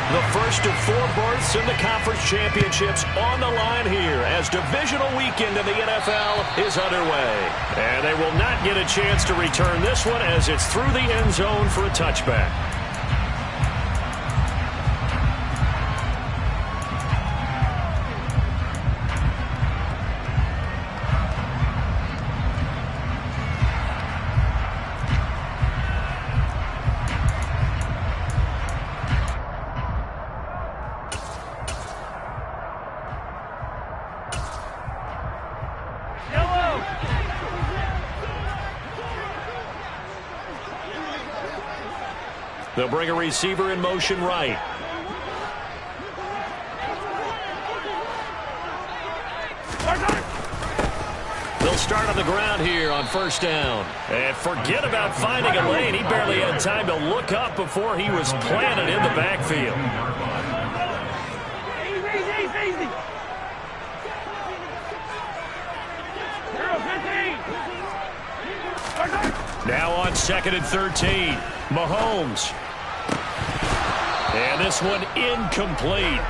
The first of 4 berths in the conference championships on the line here as divisional weekend in the NFL is underway. And they will not get a chance to return this one as it's through the end zone for a touchback. They'll bring a receiver in motion right. They'll start on the ground here on first down. And forget about finding a lane. He barely had time to look up before he was planted in the backfield. Now on 2nd and 13. Mahomes. And this one incomplete.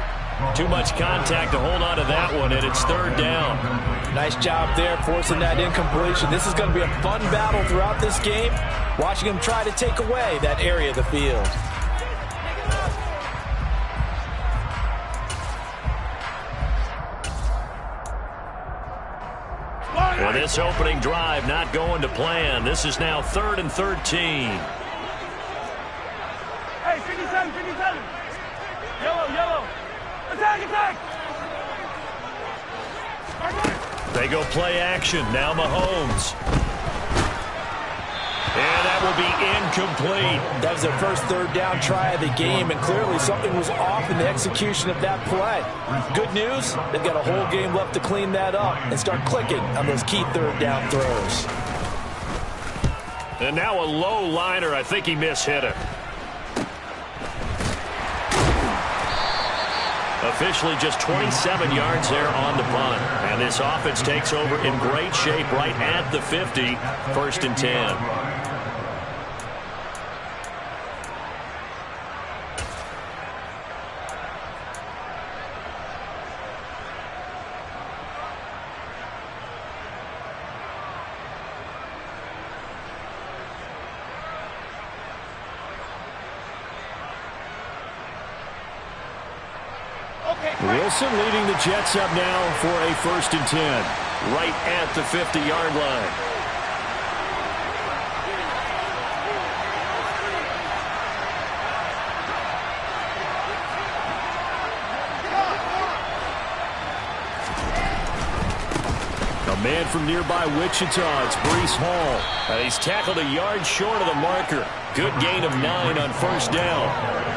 Too much contact to hold on to that one, and it's 3rd down. Nice job there forcing that incompletion. This is going to be a fun battle throughout this game. Watching him try to take away that area of the field. Well, this opening drive not going to plan. This is now 3rd and 13. Hey, 57, 57. Yellow. Attack. They go play action. Now Mahomes. And that will be incomplete. That was their first 3rd down try of the game, and clearly something was off in the execution of that play. Good news, they've got a whole game left to clean that up and start clicking on those key 3rd down throws. And now a low liner. I think he mishit it. Officially just 27 yards there on the punt. And this offense takes over in great shape right at the 50. 1st and 10. Wilson leading the Jets up now for a 1st and 10. Right at the 50-yard line. A man from nearby Wichita, it's Breece Hall. And he's tackled a yard short of the marker. Good gain of 9 on 1st down.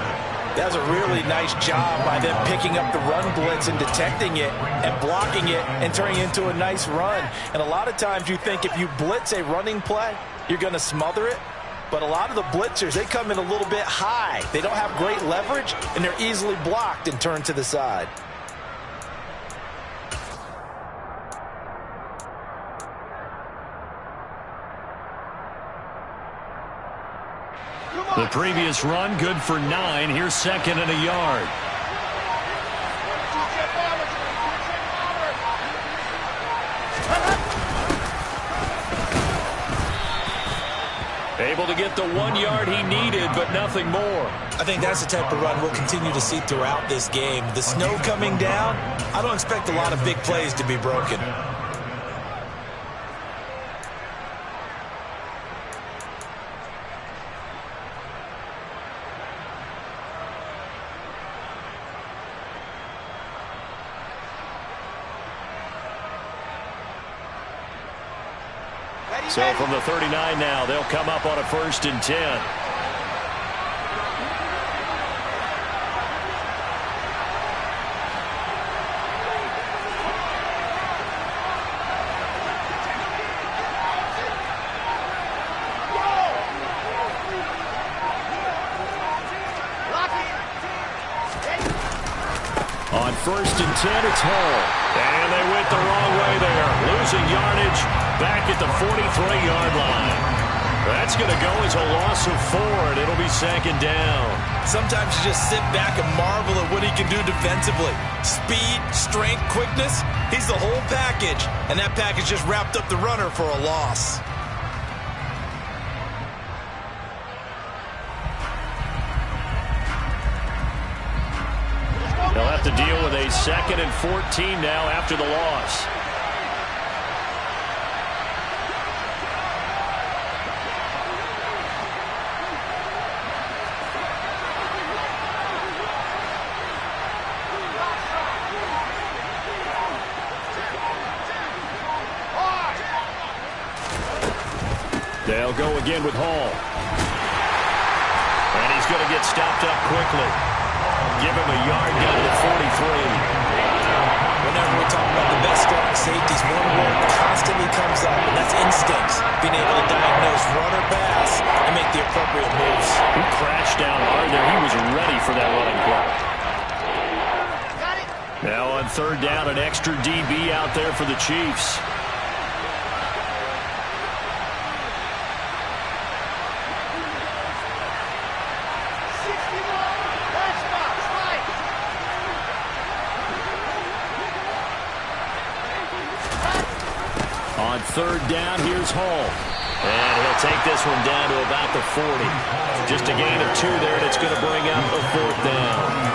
That was a really nice job by them picking up the run blitz and detecting it and blocking it and turning it into a nice run. And a lot of times you think if you blitz a running play, you're going to smother it. But a lot of the blitzers, they come in a little bit high. They don't have great leverage, and they're easily blocked and turned to the side. The previous run good for 9. Here's 2nd and a yard. Able to get the 1 yard he needed, but nothing more. I think that's the type of run we'll continue to see throughout this game. The snow coming down, I don't expect a lot of big plays to be broken. So from the 39 now, they'll come up on a 1st and 10. On 1st and 10, it's Hall. And they went the wrong way there. Losing yardage back at the 43-yard line. That's going to go as a loss of 4, and it'll be second down. Sometimes you just sit back and marvel at what he can do defensively. Speed, strength, quickness, he's the whole package. And that package just wrapped up the runner for a loss. They'll have to deal with a 2nd and 14 now after the loss. They'll go again with Hall. And he's going to get stopped up quickly. Give him a yard down to 43. Whenever we talk about the best strong safeties, one word constantly comes up, and that's instincts. Being able to diagnose run or pass and make the appropriate moves. He crashed down hard there. He was ready for that running play. Now on 3rd down, an extra DB out there for the Chiefs. On 3rd down, here's Hall. And he'll take this one down to about the 40. Just a gain of 2 there, and it's going to bring up a 4th down.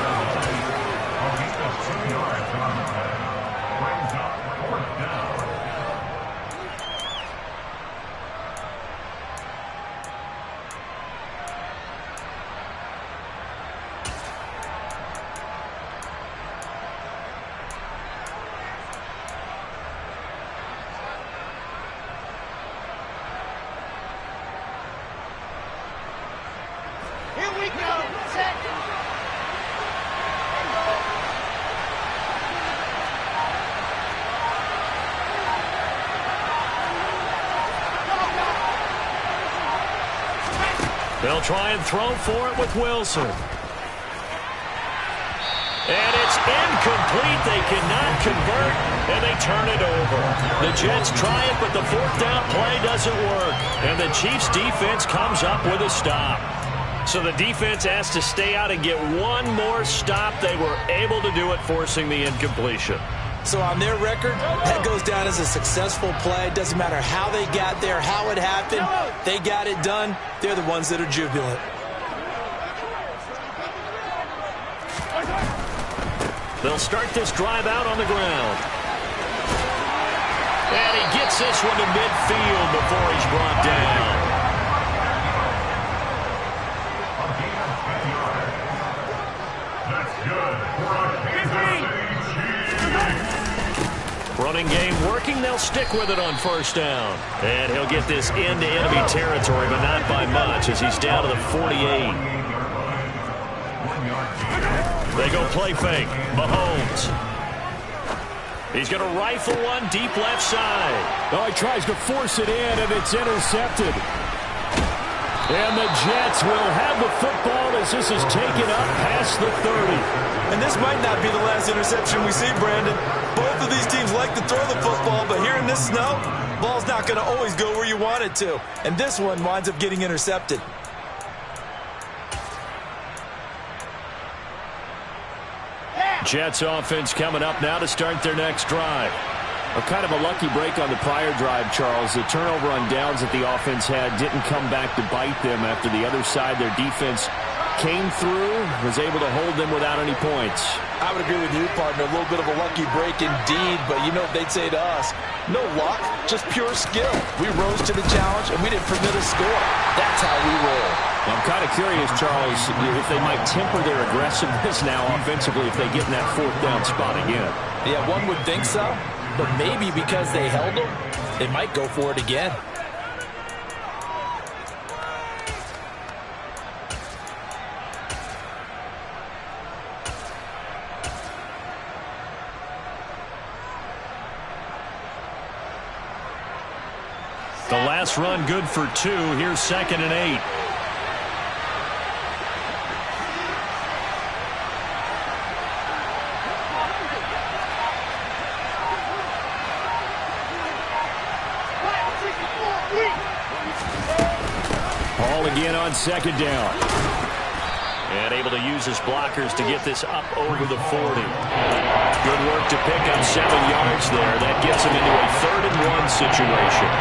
They'll try and throw for it with Wilson. And it's incomplete. They cannot convert, and they turn it over. The Jets try it, but the 4th down play doesn't work. And the Chiefs' defense comes up with a stop. So the defense has to stay out and get one more stop. They were able to do it, forcing the incompletion. So on their record, that goes down as a successful play. Doesn't matter how they got there, how it happened. They got it done. They're the ones that are jubilant. They'll start this drive out on the ground. And he gets this one to midfield before he's brought down. Running game working. They'll stick with it on 1st down. And he'll get this into enemy territory, but not by much as he's down to the 48. They go play fake. Mahomes. He's going to rifle one deep left side. Oh, he tries to force it in, and it's intercepted. And the Jets will have the football as this is taken up past the 30. And this might not be the last interception we see, Brandon. Both of these teams like to throw the football, but here in this snow, ball's not going to always go where you want it to. And this one winds up getting intercepted. Jets offense coming up now to start their next drive. A kind of a lucky break on the prior drive, Charles. The turnover on downs that the offense had didn't come back to bite them after the other side. Their defense came through, was able to hold them without any points. I would agree with you, partner. A little bit of a lucky break indeed, but you know what they'd say to us? No luck, just pure skill. We rose to the challenge, and we didn't permit a score. That's how we roll. I'm kind of curious, Charles, if they might temper their aggressiveness now offensively if they get in that 4th down spot again. Yeah, one would think so, but maybe because they held them, they might go for it again. The last run good for 2. Here's 2nd and 8. Hall again on on second down. And able to use his blockers to get this up over the 40. Good work to pick up 7 yards there. That gets him into a 3rd-and-1 situation.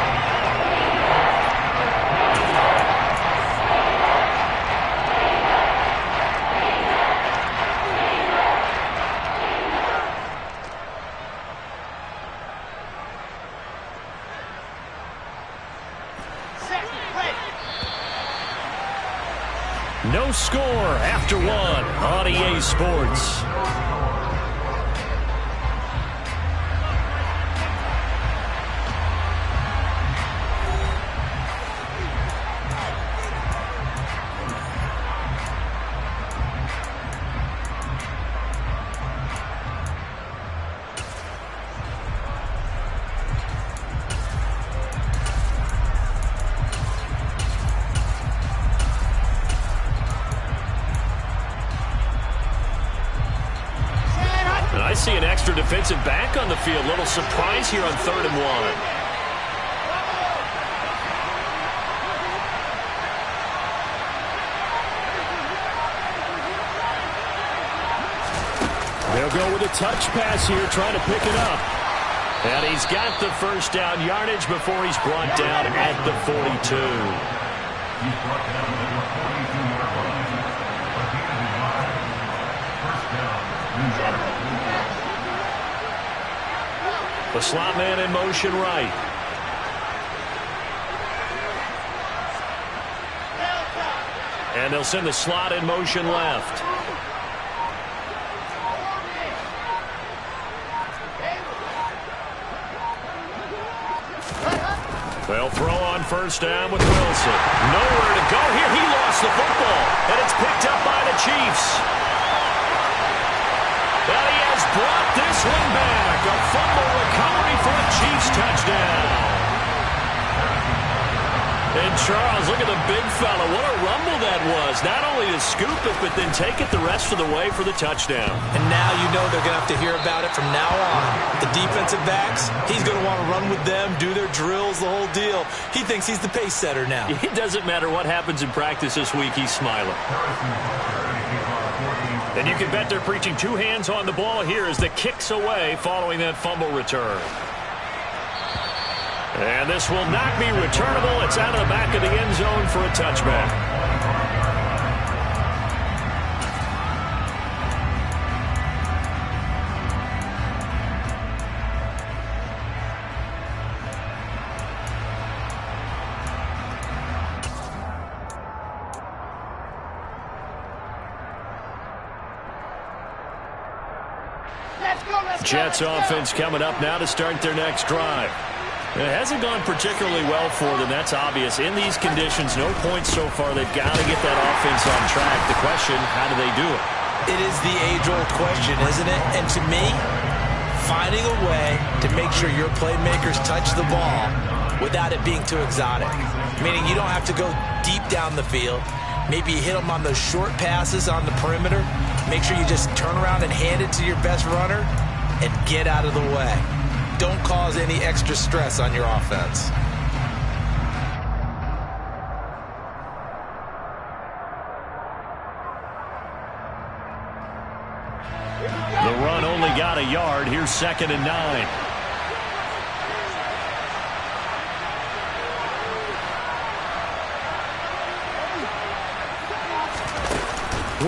No score after 1 on EA Sports. I see an extra defensive back on the field. Little surprise here on 3rd and 1. They'll go with a touch pass here, trying to pick it up. And he's got the first down yardage before he's brought down at the 42. He's brought down at the 42-yard line. First down. The slot man in motion right. And they'll send the slot in motion left. They'll throw on first down with Wilson. Nowhere to go here. He lost the football. And it's picked up by the Chiefs. And he has brought this one back. A fumble recovery for a Chiefs touchdown. And Charles, look at the big fella. What a rumble that was. Not only to scoop it, but then take it the rest of the way for the touchdown. And now you know they're going to have to hear about it from now on. The defensive backs, he's going to want to run with them, do their drills, the whole deal. He thinks he's the pace setter now. It doesn't matter what happens in practice this week, he's smiling. And you can bet they're preaching 2 hands on the ball here as the kick's away following that fumble return. And this will not be returnable. It's out of the back of the end zone for a touchback. Jets offense coming up now to start their next drive. It hasn't gone particularly well for them. That's obvious. In these conditions, no points so far. They've got to get that offense on track. The question, how do they do it? It is the age-old question, isn't it? And to me, finding a way to make sure your playmakers touch the ball without it being too exotic. Meaning you don't have to go deep down the field. Maybe you hit them on those short passes on the perimeter. Make sure you just turn around and hand it to your best runner and get out of the way. Don't cause any extra stress on your offense. The run only got a yard. Here's 2nd and 9.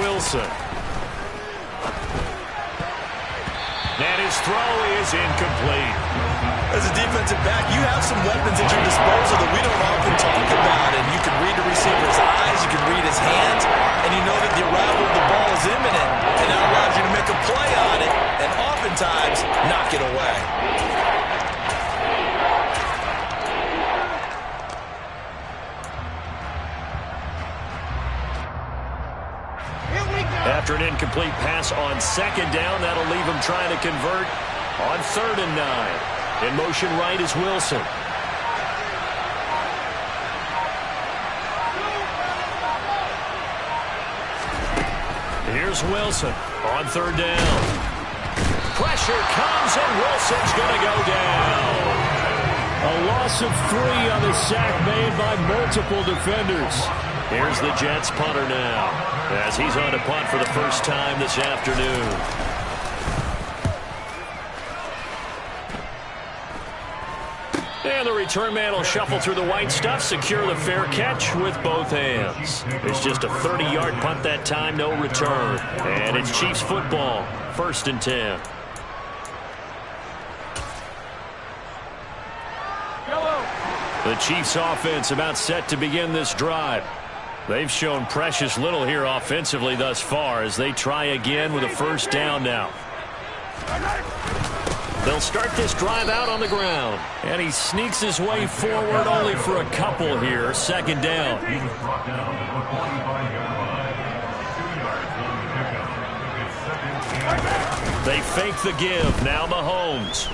Wilson. And his throw is incomplete. As a defensive back, you have some weapons at your disposal that we don't often talk about. And you can read the receiver's eyes, you can read his hands, and you know that the arrival of the ball is imminent. And that allows you to make a play on it and oftentimes knock it away. After an incomplete pass on 2nd down, that'll leave him trying to convert on 3rd and 9. In motion right is Wilson. Here's Wilson on 3rd down. Pressure comes, and Wilson's going to go down. A loss of 3 on the sack made by multiple defenders. Here's the Jets punter now, as he's on to punt for the first time this afternoon. And the return man will shuffle through the white stuff, secure the fair catch with both hands. It's just a 30-yard punt that time, no return. And it's Chiefs football, 1st and 10. The Chiefs offense about set to begin this drive. They've shown precious little here offensively thus far as they try again with a first down now. They'll start this drive out on the ground. And he sneaks his way forward only for a couple here. 2nd down. They fake the give. Now Mahomes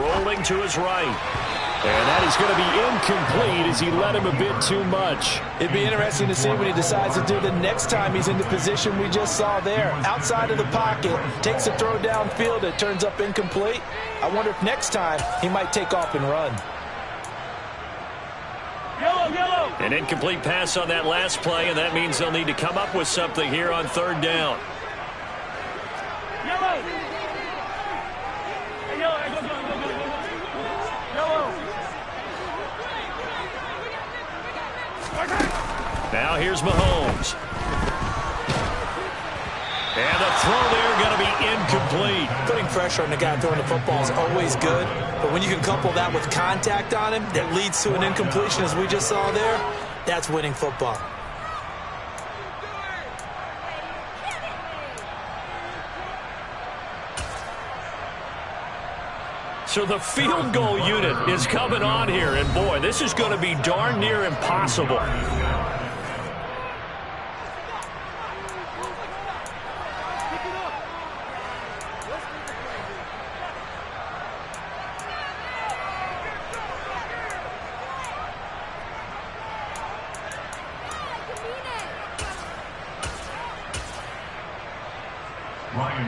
rolling to his right. And that is going to be incomplete as he led him a bit too much. It'd be interesting to see what he decides to do the next time he's in the position we just saw there. Outside of the pocket, takes a throw downfield, it turns up incomplete. I wonder if next time he might take off and run. An incomplete pass on that last play, and that means they'll need to come up with something here on 3rd down. Now here's Mahomes. And the throw there going to be incomplete. Putting pressure on the guy throwing the football is always good, but when you can couple that with contact on him that leads to an incompletion as we just saw there, that's winning football. So the field goal unit is coming on here, and boy, this is going to be darn near impossible.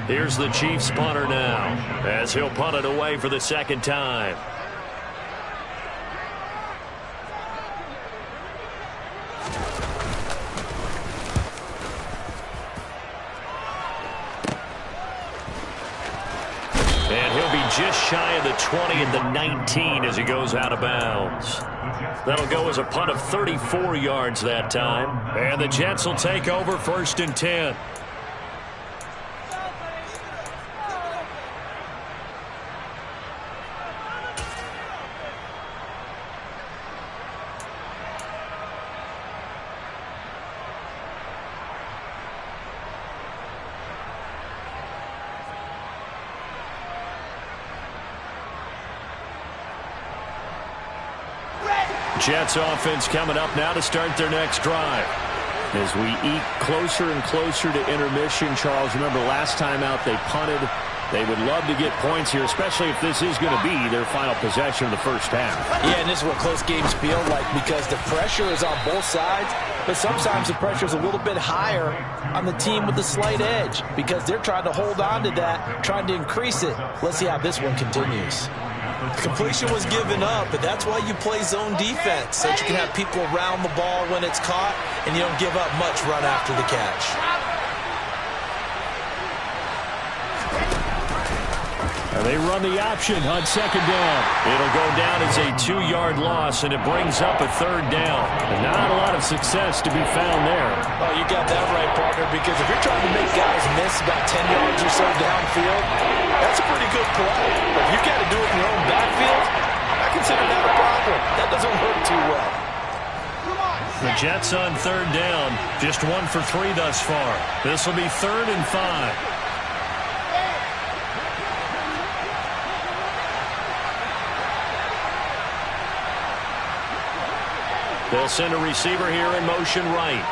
Here's the Chiefs punter now, as he'll punt it away for the 2nd time. And he'll be just shy of the 20 at the 19 as he goes out of bounds. That'll go as a punt of 34 yards that time. And the Jets will take over 1st and 10. Jets offense coming up now to start their next drive. As we eke closer and closer to intermission, Charles, remember last time out they punted. They would love to get points here, especially if this is going to be their final possession of the first half. Yeah, and this is what close games feel like because the pressure is on both sides, but sometimes the pressure is a little bit higher on the team with the slight edge because they're trying to hold on to that, trying to increase it. Let's see how this one continues. Completion was given up, but that's why you play zone defense, so that you can have people around the ball when it's caught, and you don't give up much run after the catch. And they run the option on 2nd down. It'll go down as a 2-yard loss, and it brings up a 3rd down. And not a lot of success to be found there. Oh, you got that right, partner, because if you're trying to make guys miss about 10 yards or so downfield, that's a pretty good play. But if you got to do it in your own backfield, I consider that a problem. That doesn't work too well. The Jets on 3rd down, just 1 for 3 thus far. This will be 3rd and 5. They'll send a receiver here in motion right.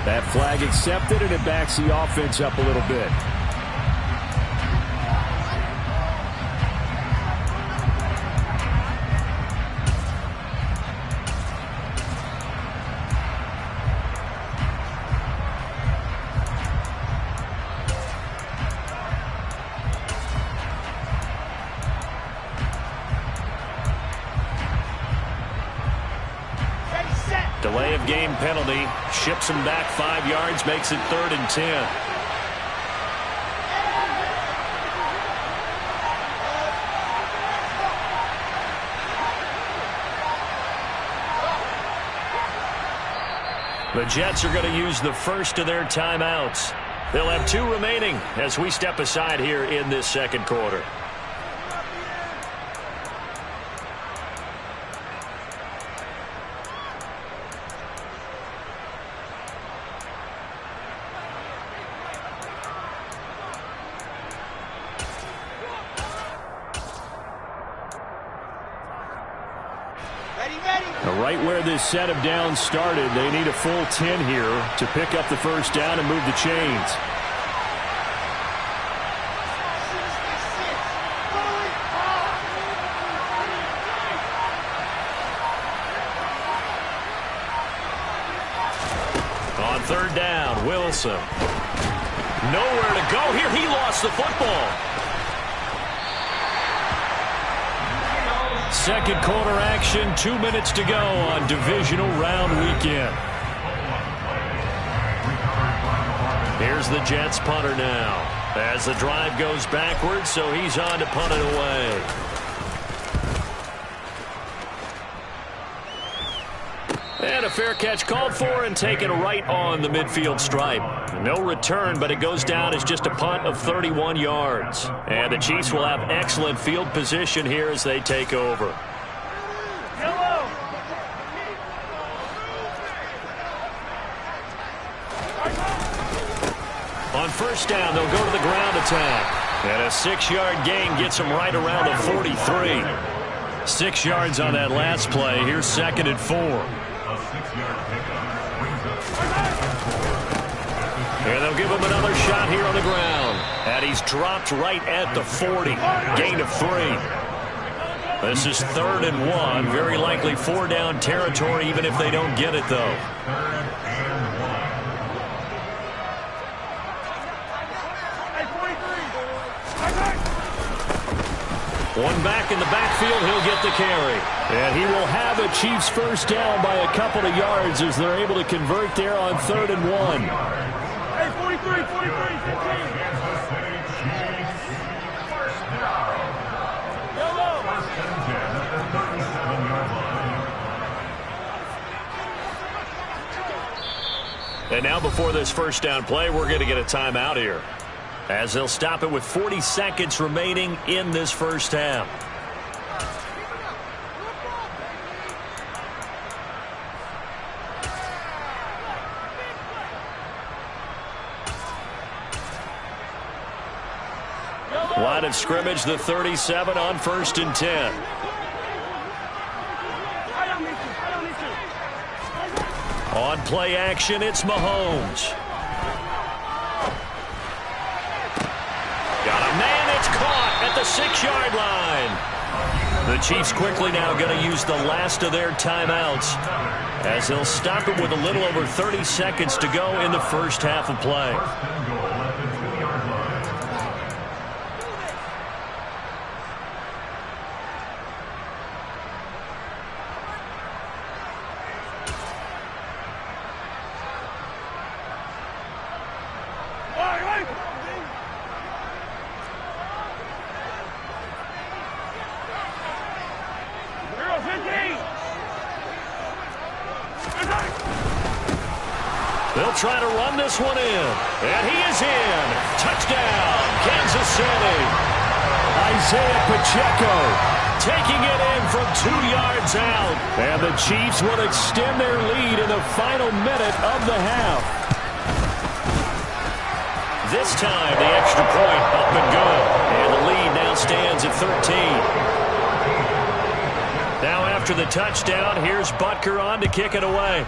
That flag accepted, and it backs the offense up a little bit. game penalty. Ships him back 5 yards, makes it 3rd and 10. The Jets are going to use the first of their timeouts. They'll have 2 remaining as we step aside here in this second quarter. Right where this set of downs started, they need a full 10 here to pick up the first down and move the chains. On 3rd down, Wilson. Nowhere to go here. He lost the football. Second quarter action, 2 minutes to go on divisional round weekend. Here's the Jets punter now. As the drive goes backwards, so he's on to punt it away. And a fair catch called for and taken right on the midfield stripe. No return, but it goes down as just a punt of 31 yards. And the Chiefs will have excellent field position here as they take over. On first down, they'll go to the ground attack. And a 6-yard gain gets them right around the 43. 6 yards on that last play. Here's 2nd and 4. And they'll give him another shot here on the ground. And he's dropped right at the 40. Gain of 3. This is 3rd and 1. Very likely 4-down territory, even if they don't get it, though. One back in the backfield, he'll get the carry. And he will have a Chiefs first down by a couple of yards as they're able to convert there on 3rd and 1. Hey, 43, 15. And now before this first down play, we're going to get a timeout here, as they'll stop it with 40 seconds remaining in this first half. Line of scrimmage, the 37 on 1st and 10. On play action, it's Mahomes. Got a man, it's caught at the 6-yard line. The Chiefs quickly now going to use the last of their timeouts, as they'll stop it with a little over 30 seconds to go in the first half of play. They'll try to run this one in. And he is in. Touchdown, Kansas City. Isaiah Pacheco taking it in from 2 yards out. And the Chiefs will extend their lead in the final minute of the half. This time, the extra point up and good. And the lead now stands at 13. Now after the touchdown, here's Butker on to kick it away.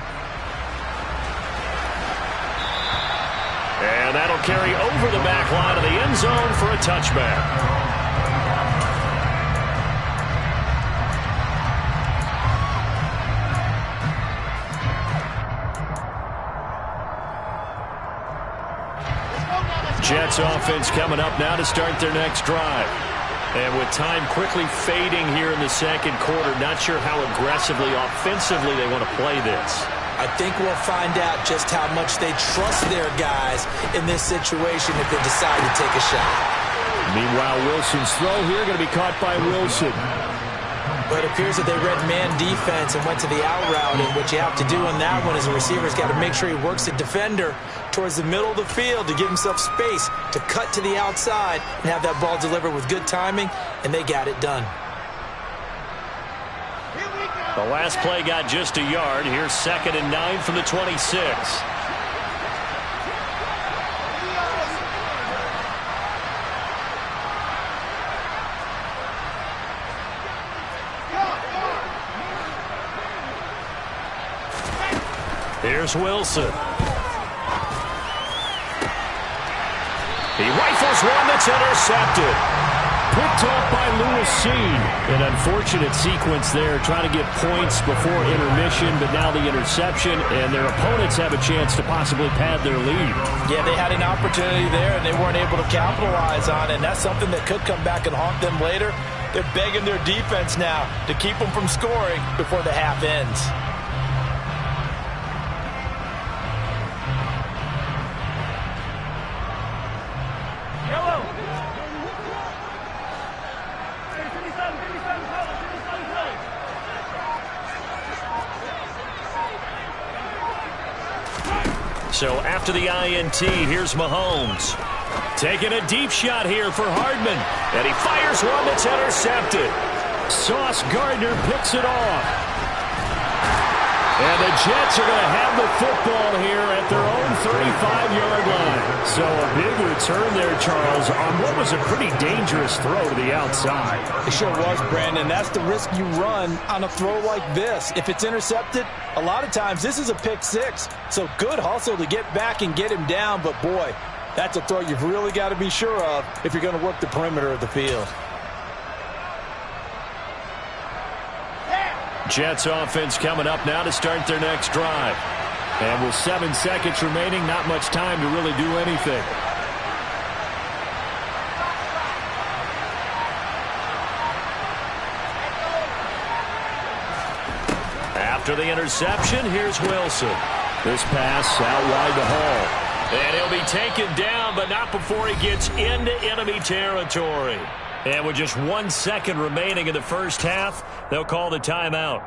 And that'll carry over the back line of the end zone for a touchback. Jets offense coming up now to start their next drive. And with time quickly fading here in the second quarter, not sure how aggressively, offensively they want to play this. I think we'll find out just how much they trust their guys in this situation if they decide to take a shot. Meanwhile, Wilson's throw here going to be caught by Wilson. But it appears that they read man defense and went to the out route, and what you have to do on that one is the receiver's got to make sure he works the defender towards the middle of the field to give himself space to cut to the outside and have that ball delivered with good timing, and they got it done. The last play got just a yard. Here's 2nd and 9 from the 26. Here's Wilson. He rifles one that's intercepted. Picked off by Lewis Cine. An unfortunate sequence there, trying to get points before intermission, but now the interception, and their opponents have a chance to possibly pad their lead. Yeah, they had an opportunity there, and they weren't able to capitalize on it, and that's something that could come back and haunt them later. They're begging their defense now to keep them from scoring before the half ends. So after the INT, here's Mahomes. Taking a deep shot here for Hardman. And he fires one that's intercepted. Sauce Gardner picks it off. And the Jets are going to have the football here at their own 35-yard line. So a big return there, Charles, on what was a pretty dangerous throw to the outside. It sure was, Brandon. That's the risk you run on a throw like this. If it's intercepted, a lot of times this is a pick six. So good hustle to get back and get him down. But, boy, that's a throw you've really got to be sure of if you're going to work the perimeter of the field. Jets offense coming up now to start their next drive. And with 7 seconds remaining, not much time to really do anything. After the interception, here's Wilson. This pass out wide to Hall. And he'll be taken down, but not before he gets into enemy territory. And with just 1 second remaining in the first half, they'll call the timeout.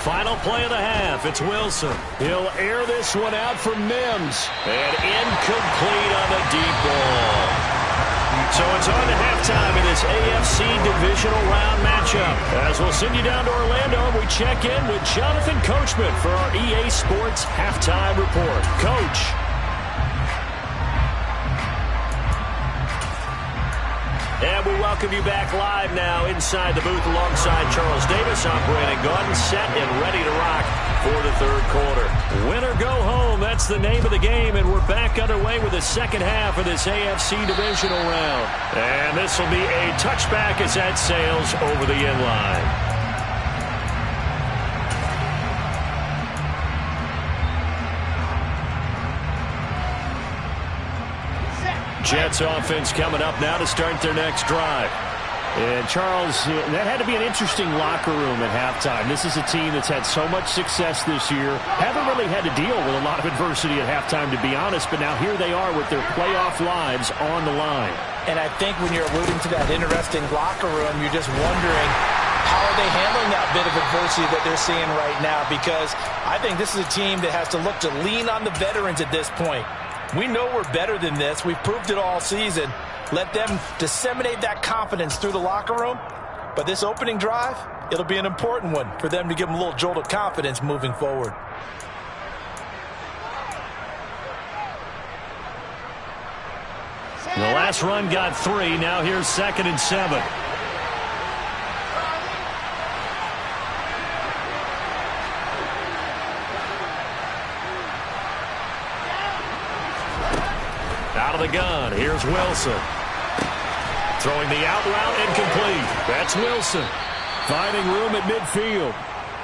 Final play of the half. It's Wilson. He'll air this one out for Mims. And incomplete on the deep ball. So it's on to halftime in this AFC divisional round matchup. As we'll send you down to Orlando, we check in with Jonathan Coachman for our EA Sports Halftime Report. Coach. And we welcome you back live now inside the booth alongside Charles Davis. I'm Brandon Gaudin, set and ready to rock for the third quarter. Win or go home, that's the name of the game, and we're back underway with the second half of this AFC divisional round. And this will be a touchback as that sails over the end line. Jets offense coming up now to start their next drive. And, Charles, that had to be an interesting locker room at halftime. This is a team that's had so much success this year. Haven't really had to deal with a lot of adversity at halftime, to be honest. But now here they are with their playoff lives on the line. And I think when you're alluding to that interesting locker room, you're just wondering how are they handling that bit of adversity that they're seeing right now? Because I think this is a team that has to look to lean on the veterans at this point. We know we're better than this. We've proved it all season. Let them disseminate that confidence through the locker room. But this opening drive, it'll be an important one for them to give them a little jolt of confidence moving forward. The last run got 3. Now here's 2nd and 7. Out of the gun, here's Wilson. Throwing the out route incomplete. That's Wilson. Finding room at midfield.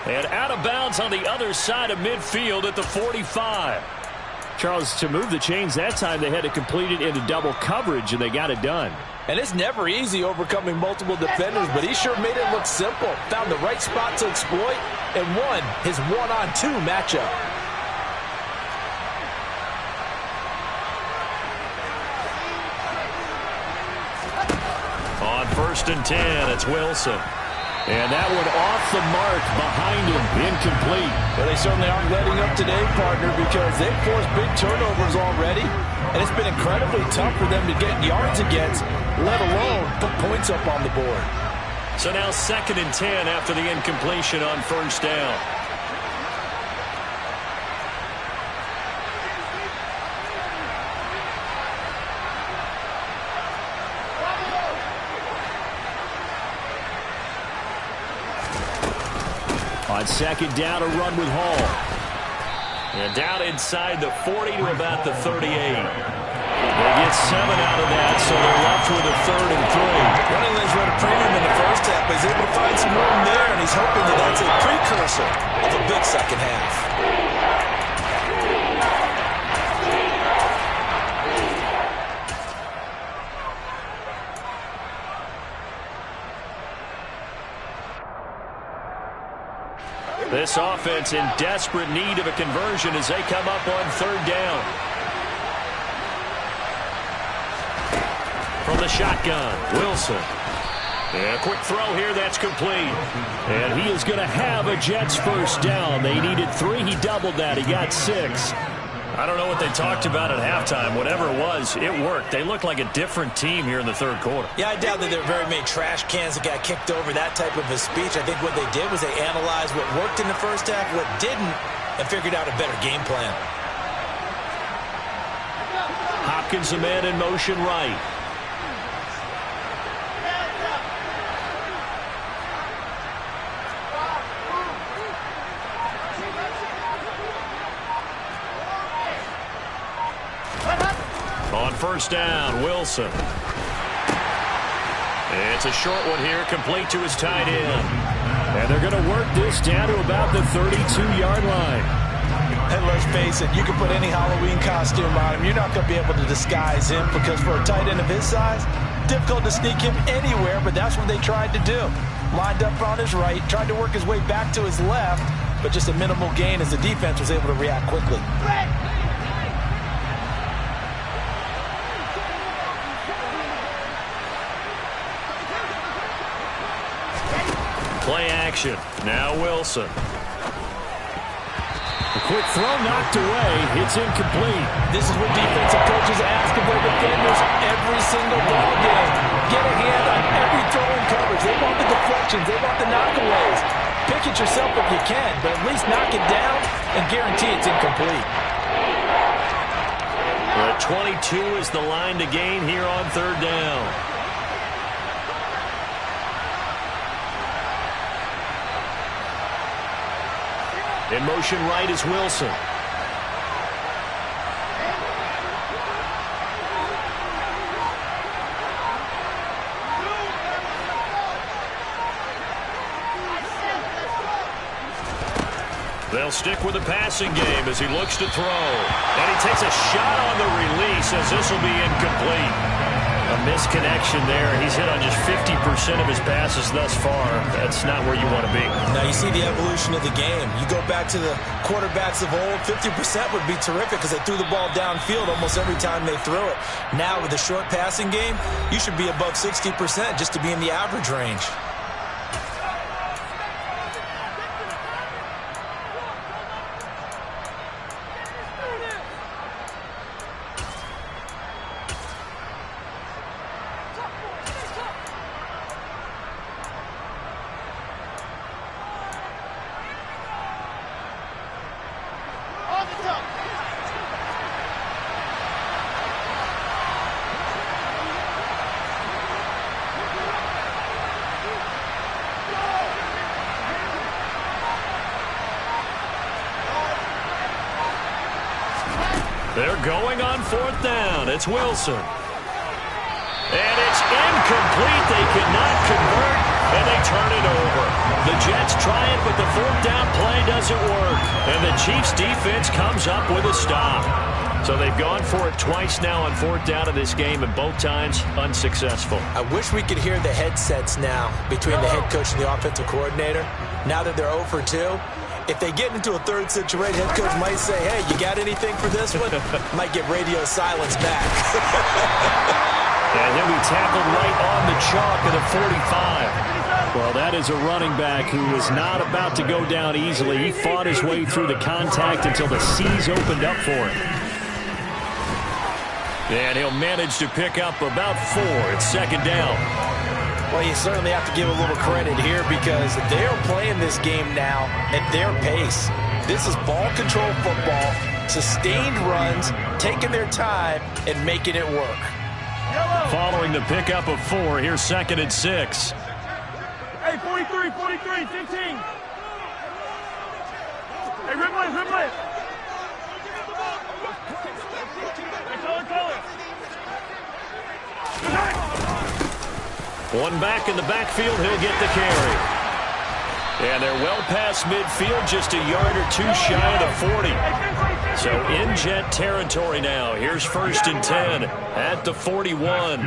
And out of bounds on the other side of midfield at the 45. Charles, to move the chains that time, they had to complete it into double coverage, and they got it done. And it's never easy overcoming multiple defenders, but he sure made it look simple. Found the right spot to exploit and won his one-on-two matchup. On 1st and 10, it's Wilson. And that one off the mark behind him, incomplete. Well, they certainly aren't letting up today, partner, because they've forced big turnovers already, and it's been incredibly tough for them to get yards against, let alone put points up on the board. So now 2nd and 10 after the incompletion on 1st down. On 2nd down, a run with Hall. And down inside the 40 to about the 38. They get 7 out of that, so they're left with a 3rd and 3. Running lanes were at a premium in the first half, but he's able to find some room there, and he's hoping that that's a precursor of a big second half. This offense in desperate need of a conversion as they come up on 3rd down. From the shotgun, Wilson. And a quick throw here, that's complete. And he is going to have a Jets 1st down. They needed 3. He doubled that. He got 6. I don't know what they talked about at halftime. Whatever it was, it worked. They looked like a different team here in the 3rd quarter. Yeah, I doubt that there were very many trash cans that got kicked over, that type of a speech. I think what they did was they analyzed what worked in the first half, what didn't, and figured out a better game plan. Hopkins, a man in motion right. On 1st down, Wilson. It's a short one here, complete to his tight end. And they're going to work this down to about the 32-yard line. And let's face it, you can put any Halloween costume on him. You're not going to be able to disguise him because for a tight end of his size, difficult to sneak him anywhere, but that's what they tried to do. Lined up on his right, tried to work his way back to his left, but just a minimal gain as the defense was able to react quickly. Play action. Now Wilson. A quick throw knocked away. It's incomplete. This is what defensive coaches ask of their defenders every single ball game. Get a hand on every throw in coverage. They want the deflections. They want the knockaways. Pick it yourself if you can, but at least knock it down and guarantee it's incomplete. The 22 is the line to gain here on 3rd down. In motion right is Wilson. They'll stick with the passing game as he looks to throw. And he takes a shot on the release as this will be incomplete. A misconnection there. He's hit on just 50% of his passes thus far. That's not where you want to be. Now you see the evolution of the game. You go back to the quarterbacks of old, 50% would be terrific because they threw the ball downfield almost every time they threw it. Now with the short passing game, you should be above 60% just to be in the average range. They're going on 4th down. It's Wilson. And it's incomplete. They cannot convert, and they turn it over. The Jets try it, but the 4th down play doesn't work. And the Chiefs defense comes up with a stop. So they've gone for it twice now on 4th down in this game, and both times unsuccessful. I wish we could hear the headsets now between the head coach and the offensive coordinator. Now that they're 0 for 2, if they get into a third situation, head coach might say, hey, you got anything for this one? Might get radio silence back. And he'll be tackled right on the chalk of the 45. Well, that is a running back who is not about to go down easily. He fought his way through the contact until the seas opened up for him. And he'll manage to pick up about 4. It's 2nd down. Well, you certainly have to give a little credit here because they're playing this game now at their pace. This is ball control football, sustained runs, taking their time, and making it work. Following the pickup of 4, here's 2nd and 6. Hey, 43, 15. Hey, Ripley. One back in the backfield, he'll get the carry. And they're well past midfield, just a yard or 2 shy of the 40. So in Jet territory now. Here's 1st and 10 at the 41.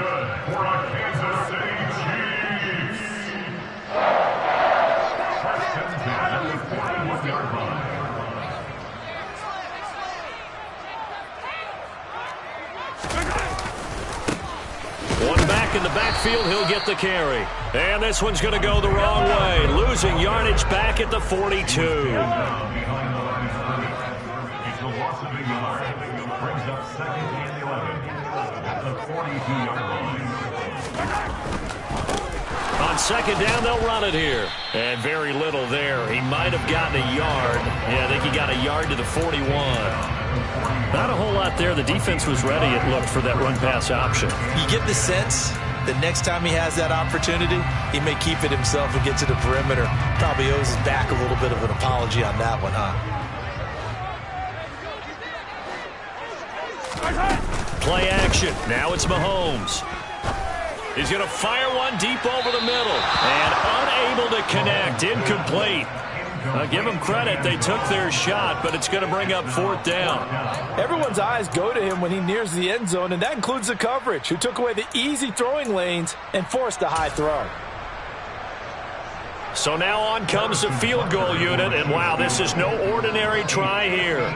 One back in the backfield, he'll get the carry. And this one's going to go the wrong way. Losing yardage back at the 42. On 2nd down, they'll run it here. And very little there. He might have gotten a yard. Yeah, I think he got a yard to the 41. Not a whole lot there. The defense was ready, it looked, for that run-pass option. You get the sense that next time he has that opportunity, he may keep it himself and get to the perimeter. Probably owes his back a little bit of an apology on that one, huh? Play action. Now it's Mahomes. He's going to fire one deep over the middle. And unable to connect. Incomplete. Give them credit. They took their shot, but it's going to bring up 4th down. Everyone's eyes go to him when he nears the end zone, and that includes the coverage, who took away the easy throwing lanes and forced a high throw. So now on comes the field goal unit, and wow, this is no ordinary try here.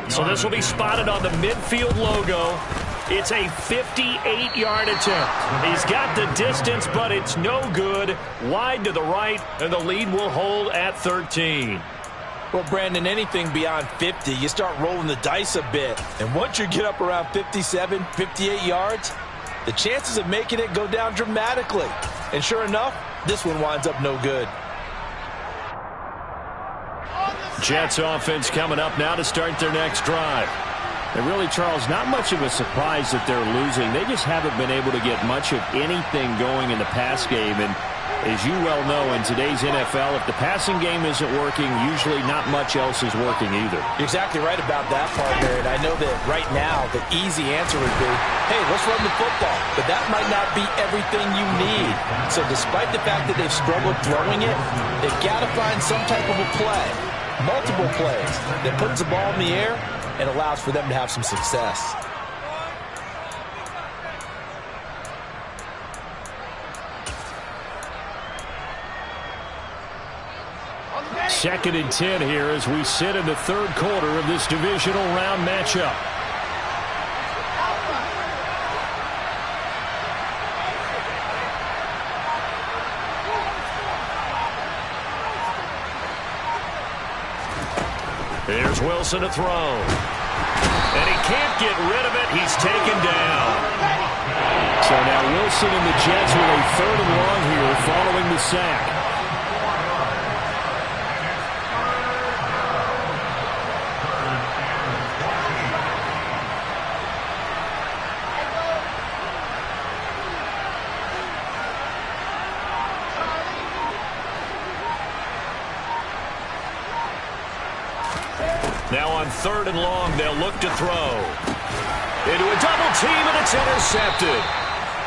So this will be spotted on the midfield logo. It's a 58-yard attempt. He's got the distance, but it's no good. Wide to the right, and the lead will hold at 13. Well, Brandon, anything beyond 50, you start rolling the dice a bit. And once you get up around 57, 58 yards, the chances of making it go down dramatically. And sure enough, this one winds up no good. Jets offense coming up now to start their next drive. And really, Charles, not much of a surprise that they're losing. They just haven't been able to get much of anything going in the pass game. And as you well know, in today's NFL, if the passing game isn't working, usually not much else is working either. You're exactly right about that, partner. And I know that right now the easy answer would be, hey, let's run the football. But that might not be everything you need. So despite the fact that they've struggled throwing it, they've got to find some type of a play, multiple plays, that puts the ball in the air and allows for them to have some success. Second and 10 here as we sit in the 3rd quarter of this divisional round matchup. Here's Wilson to throw. And he can't get rid of it. He's taken down. So now Wilson and the Jets with a 3rd and long here following the sack. Now on 3rd and long, they'll look to throw. into a double team, and it's intercepted.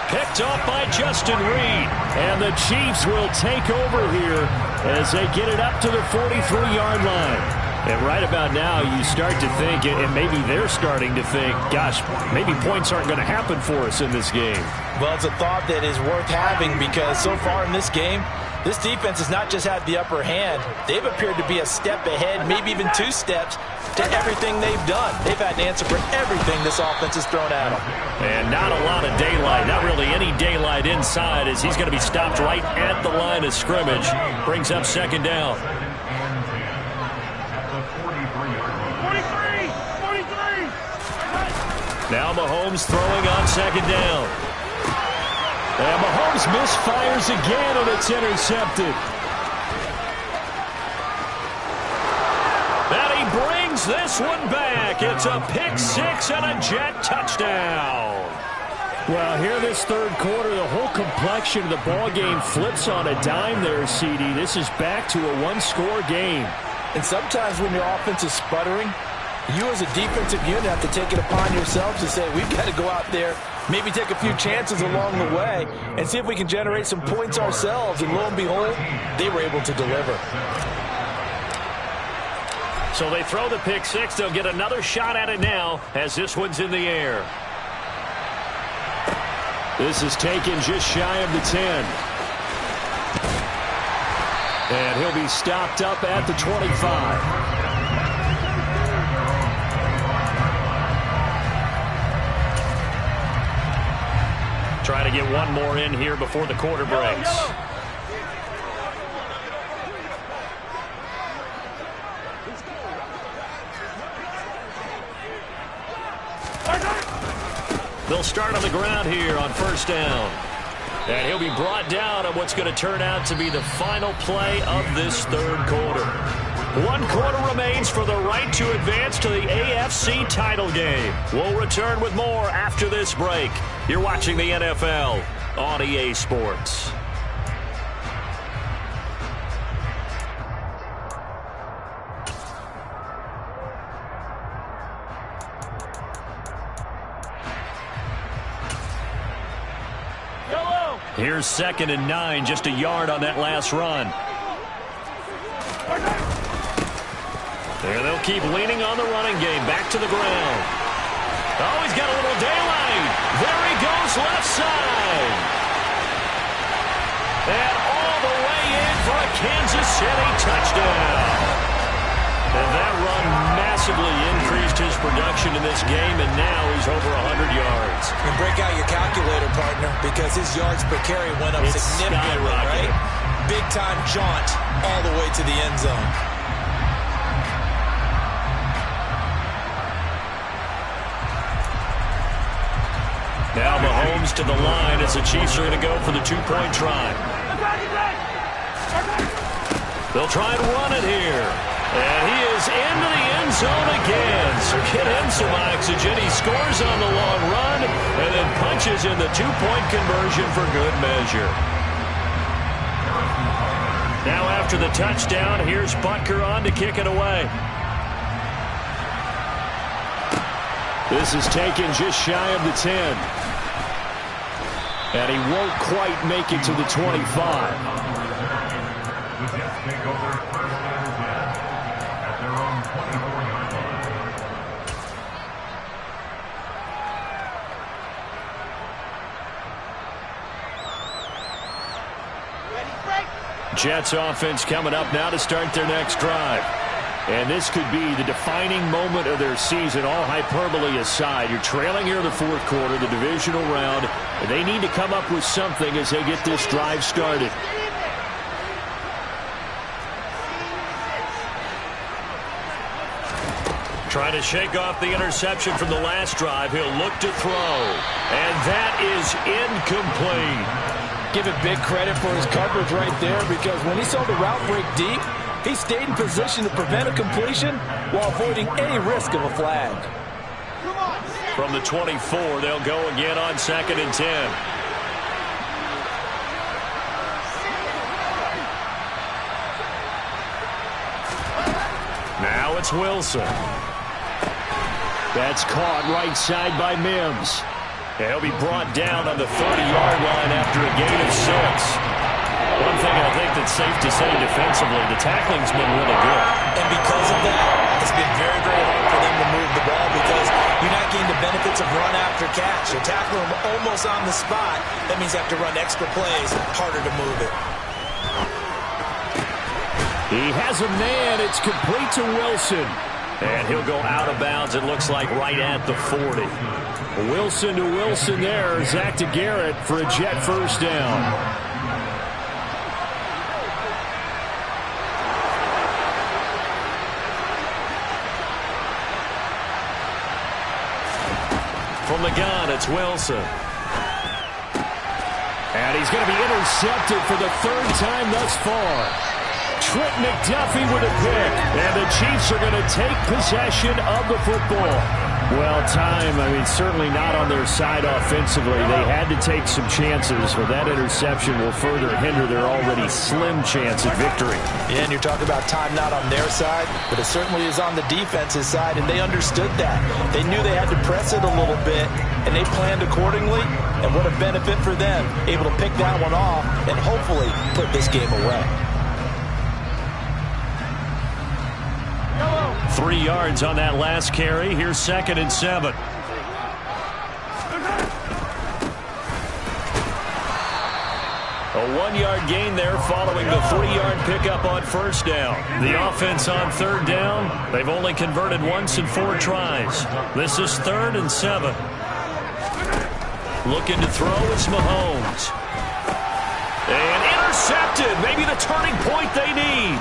Picked off by Justin Reed. And the Chiefs will take over here as they get it up to the 43-yard line. And right about now, you start to think, and maybe they're starting to think, gosh, maybe points aren't going to happen for us in this game. Well, it's a thought that is worth having because so far in this game, this defense has not just had the upper hand. They've appeared to be a step ahead, maybe even 2 steps to everything they've done. They've had to answer for everything this offense has thrown at them. And not a lot of daylight, not really any daylight inside as he's going to be stopped right at the line of scrimmage. Brings up second down. 43. Now Mahomes throwing on second down. And Mahomes misfires again, and it's intercepted. And he brings this one back. It's a pick 6 and a Jet touchdown. Well, here this third quarter, the whole complexion of the ball game flips on a dime there, CD. This is back to a one-score game. And sometimes when your offense is sputtering, you as a defensive unit have to take it upon yourselves to say, we've got to go out there, maybe take a few chances along the way, and see if we can generate some points ourselves. And lo and behold, they were able to deliver. So they throw the pick 6. They'll get another shot at it now as this one's in the air. This is taken just shy of the 10. And he'll be stopped up at the 25. Try to get one more in here before the quarter breaks. They'll start on the ground here on first down. And he'll be brought down on what's going to turn out to be the final play of this third quarter. 1 quarter remains for the right to advance to the AFC title game. We'll return with more after this break. You're watching the NFL on EA Sports. Here's 2nd and 9, just a yard on that last run. There they'll keep leaning on the running game. Back to the ground. Oh, he's got a little daylight. There he goes left side. And all the way in for a Kansas City touchdown. And that run massively increased his production in this game, and now he's over 100 yards. And break out your calculator, partner, because his yards per carry went up significantly, right? Big-time jaunt all the way to the end zone. Now Mahomes to the line as the Chiefs are going to go for the 2-point try. They'll try and run it here. And he is into the end zone again. So get him some oxygen. He scores on the long run and then punches in the 2-point conversion for good measure. Now after the touchdown, here's Butker on to kick it away. This is taken just shy of the 10. And he won't quite make it to the 25. Jets offense coming up now to start their next drive. And this could be the defining moment of their season, all hyperbole aside. You're trailing here in the fourth quarter, the divisional round. And they need to come up with something as they get this drive started. Trying to shake off the interception from the last drive. He'll look to throw. And that is incomplete. Give it big credit for his coverage right there, because when he saw the route break deep, he stayed in position to prevent a completion while avoiding any risk of a flag. From the 24, they'll go again on 2nd and 10. Now it's Wilson. That's caught right side by Mims. And he'll be brought down on the 30-yard line after a gain of 6. One thing I think that's safe to say defensively, the tackling's been really good. And because of that, it's been very, very hard for them to move the ball because you're not getting the benefits of run after catch. You're tackling them almost on the spot. That means you have to run extra plays, harder to move it. He has a man. It's complete to Wilson. And he'll go out of bounds, it looks like, right at the 40. Wilson to Wilson there. Zach to Garrett for a Jet first down. From the gun, it's Wilson. And he's going to be intercepted for the 3rd time thus far. Trent McDuffie with a pick. And the Chiefs are going to take possession of the football. Well, certainly not on their side offensively. They had to take some chances, but that interception will further hinder their already slim chance at victory. Yeah, and you're talking about time not on their side, but it certainly is on the defense's side, and they understood that. They knew they had to press it a little bit, and they planned accordingly, and what a benefit for them, able to pick that one off and hopefully put this game away. 3 yards on that last carry. Here's 2nd and 7. A 1-yard gain there following the 3-yard pickup on first down. The offense on 3rd down, they've only converted once in 4 tries. This is 3rd and 7. Looking to throw is Mahomes. And intercepted. Maybe the turning point they need.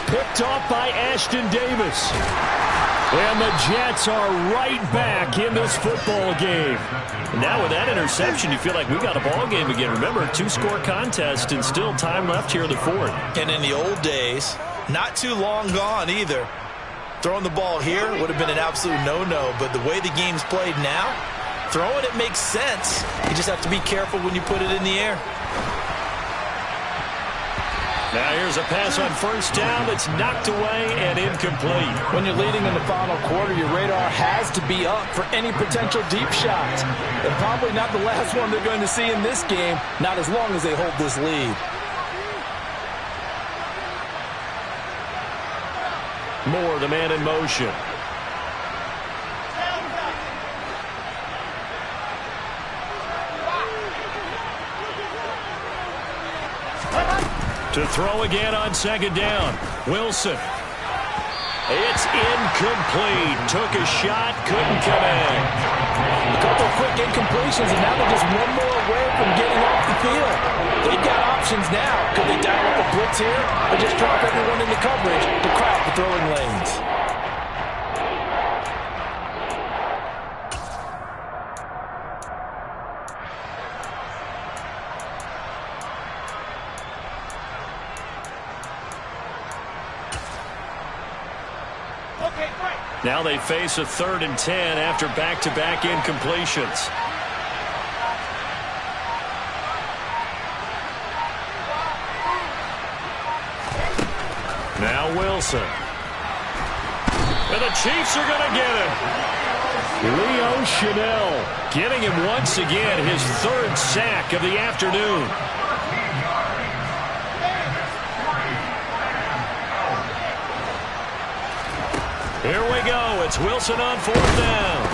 Picked off by Ashton Davis. And the Jets are right back in this football game. And now with that interception, you feel like we got a ball game again. Remember, 2-score contest and still time left here in the 4th. And in the old days, not too long gone either. Throwing the ball here would have been an absolute no-no, but the way the game's played now, throwing it makes sense. You just have to be careful when you put it in the air. Now here's a pass on first down that's knocked away and incomplete. When you're leading in the final quarter, your radar has to be up for any potential deep shots. And probably not the last one they're going to see in this game, not as long as they hold this lead. Moore, the man in motion. To throw again on 2nd down. Wilson. It's incomplete. Took a shot, couldn't connect. A couple of quick incompletions, and now they're just one more away from getting off the field. They've got options now. Could they dial up a blitz here, or just drop everyone in the coverage to crowd the throwing lanes? Now they face a 3rd and 10 after back-to-back incompletions. Now Wilson. And the Chiefs are going to get him. Leo Chanel getting him once again, his 3rd sack of the afternoon. Here we go. It's Wilson on 4th down.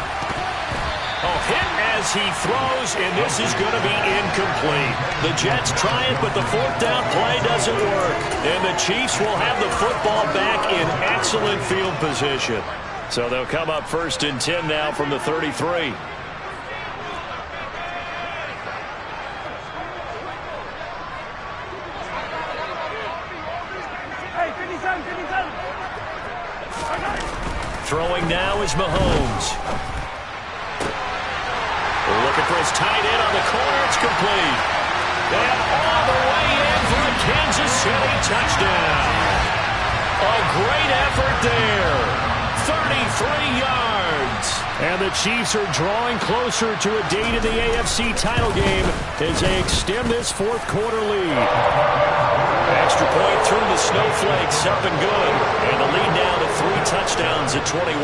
Oh, hit as he throws, and this is going to be incomplete. The Jets try it, but the 4th down play doesn't work. And the Chiefs will have the football back in excellent field position. So they'll come up 1st and 10 now from the 33. Throwing now is Mahomes. Looking for his tight end on the corner. It's complete. And all the way in for a Kansas City touchdown. A great effort there. 33 yards. And the Chiefs are drawing closer to a date in the AFC title game as they extend this 4th quarter lead. Extra point through the snowflakes, up and good. And the lead now to 3 touchdowns at 21.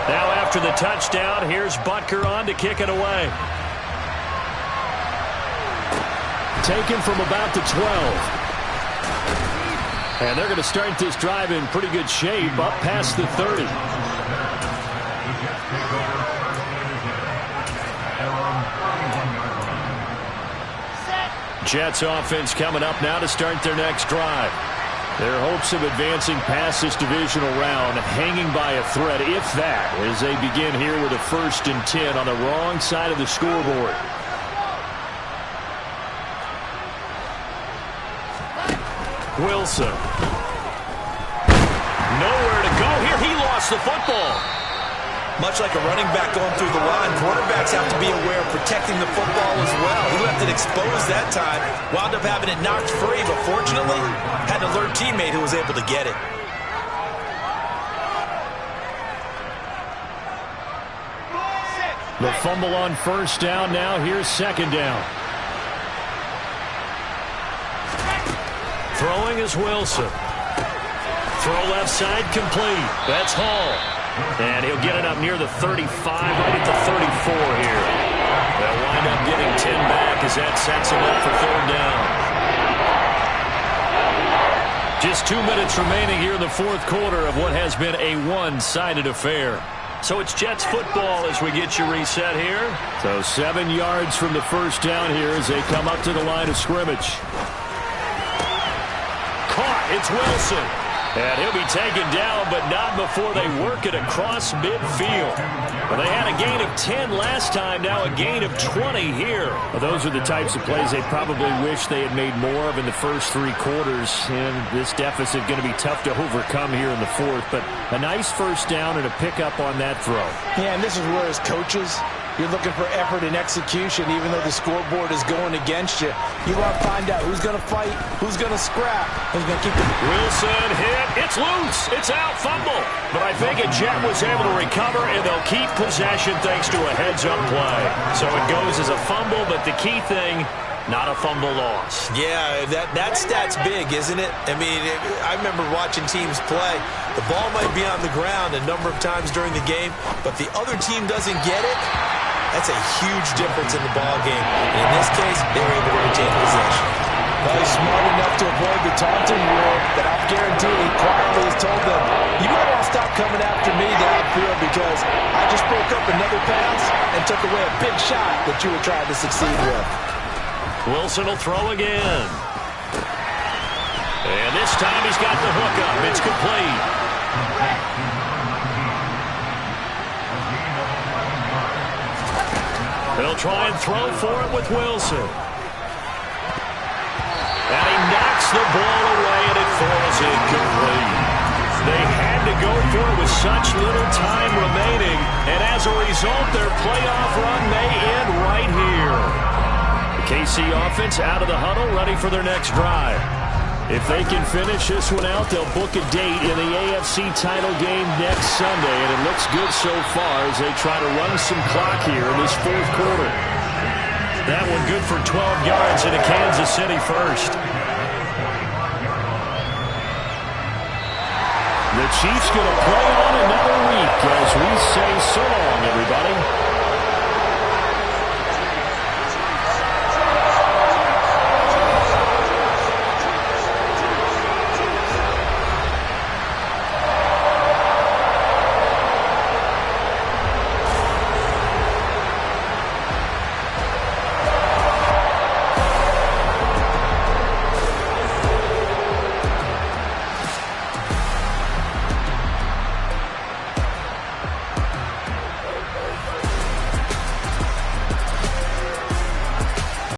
Now after the touchdown, here's Butker on to kick it away. Taken from about the 12. And they're going to start this drive in pretty good shape, up past the 30. Jets offense coming up now to start their next drive. Their hopes of advancing past this divisional round hanging by a thread, if that, as they begin here with a 1st and 10 on the wrong side of the scoreboard. Wilson. Nowhere to go here. He lost the football. Much like a running back going through the line, quarterbacks have to be aware of protecting the football as well. He left it exposed that time, wound up having it knocked free, but fortunately had an alert teammate who was able to get it. The fumble on 1st down. Now here's 2nd down. Throwing is Wilson. Throw left side complete. That's Hall. And he'll get it up near the 35, right at the 34 here. They'll wind up getting 10 back as that sets him up for 3rd down. Just 2 minutes remaining here in the 4th quarter of what has been a one-sided affair. So it's Jets football as we get you reset here. So 7 yards from the 1st down here as they come up to the line of scrimmage. Caught. It's Wilson. And he'll be taken down, but not before they work it across midfield. Well, they had a gain of 10 last time, now a gain of 20 here. Well, those are the types of plays they probably wish they had made more of in the first 3 quarters. And this deficit going to be tough to overcome here in the 4th. But a nice 1st down and a pickup on that throw. Yeah, and this is where as coaches, you're looking for effort and execution, even though the scoreboard is going against you. You want to find out who's going to fight, who's going to scrap, who's going to keep the... Wilson hit. It's loose. It's out. Fumble. But I think a Jet was able to recover, and they'll keep possession thanks to a heads-up play. So it goes as a fumble, but the key thing, not a fumble loss. Yeah, that stat's big, isn't it? I mean, I remember watching teams play. The ball might be on the ground a number of times during the game, but the other team doesn't get it. That's a huge difference in the ball game. And in this case, they were able to retain possession. Well, he's smart enough to avoid the taunting rule, but I'll guarantee he quietly has told them, you might want to stop coming after me downfield because I just broke up another pass and took away a big shot that you were trying to succeed with. Wilson will throw again. And this time he's got the hook up. It's complete. They'll try and throw for it with Wilson. And he knocks the ball away, and it falls incomplete. They had to go for it with such little time remaining, and as a result, their playoff run may end right here. The KC offense out of the huddle, ready for their next drive. If they can finish this one out, they'll book a date in the AFC title game next Sunday, and it looks good so far as they try to run some clock here in this 4th quarter. That one good for 12 yards into Kansas City first. The Chiefs going to play on another week as we say so long, everybody.